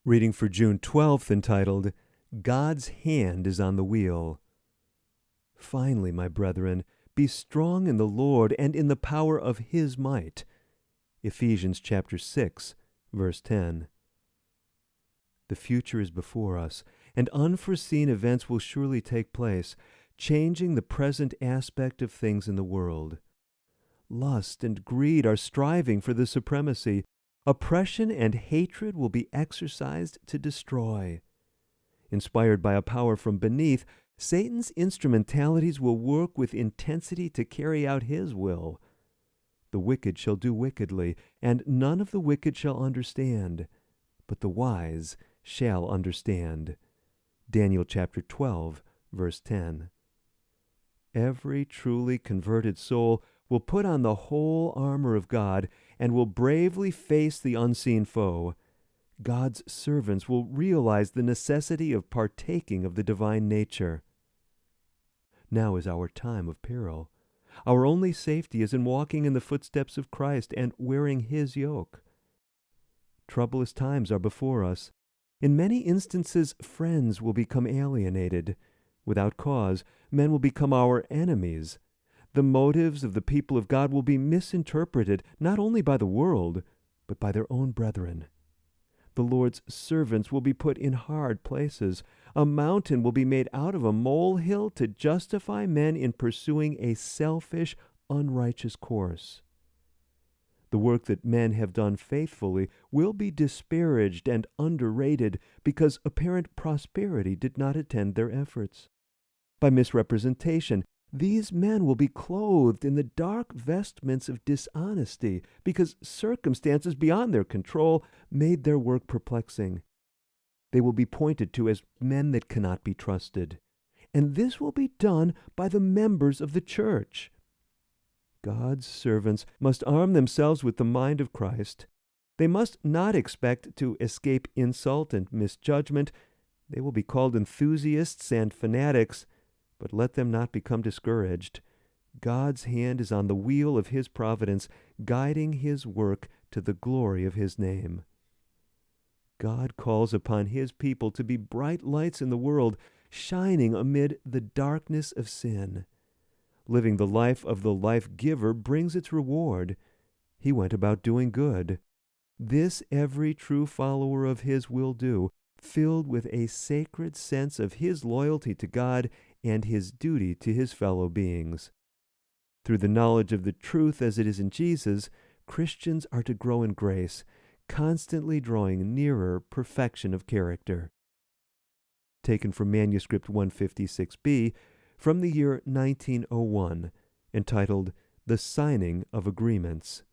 Reading for June 12th, entitled, God's Hand is on the Wheel. Finally, my brethren, be strong in the Lord and in the power of his might. Ephesians chapter 6, verse 10. The future is before us, and unforeseen events will surely take place, changing the present aspect of things in the world. Lust and greed are striving for the supremacy. Oppression and hatred will be exercised to destroy. Inspired by a power from beneath, Satan's instrumentalities will work with intensity to carry out his will. The wicked shall do wickedly, and none of the wicked shall understand, but the wise shall understand. Daniel chapter 12, verse 10. Every truly converted soul will put on the whole armor of God and will bravely face the unseen foe. God's servants will realize the necessity of partaking of the divine nature. Now is our time of peril. Our only safety is in walking in the footsteps of Christ and wearing his yoke. Troublous times are before us. In many instances, friends will become alienated. Without cause, men will become our enemies. The motives of the people of God will be misinterpreted not only by the world, but by their own brethren. The Lord's servants will be put in hard places. A mountain will be made out of a molehill to justify men in pursuing a selfish, unrighteous course. The work that men have done faithfully will be disparaged and underrated because apparent prosperity did not attend their efforts. By misrepresentation, these men will be clothed in the dark vestments of dishonesty because circumstances beyond their control made their work perplexing. They will be pointed to as men that cannot be trusted, and this will be done by the members of the church. God's servants must arm themselves with the mind of Christ. They must not expect to escape insult and misjudgment. They will be called enthusiasts and fanatics, but let them not become discouraged. God's hand is on the wheel of his providence, guiding his work to the glory of his name. God calls upon his people to be bright lights in the world, shining amid the darkness of sin. Living the life of the life-giver brings its reward. He went about doing good. This every true follower of his will do, filled with a sacred sense of his loyalty to God and his duty to his fellow beings. Through the knowledge of the truth as it is in Jesus, Christians are to grow in grace, constantly drawing nearer perfection of character. Taken from manuscript 156b, from the year 1901, entitled The Signing of Agreements.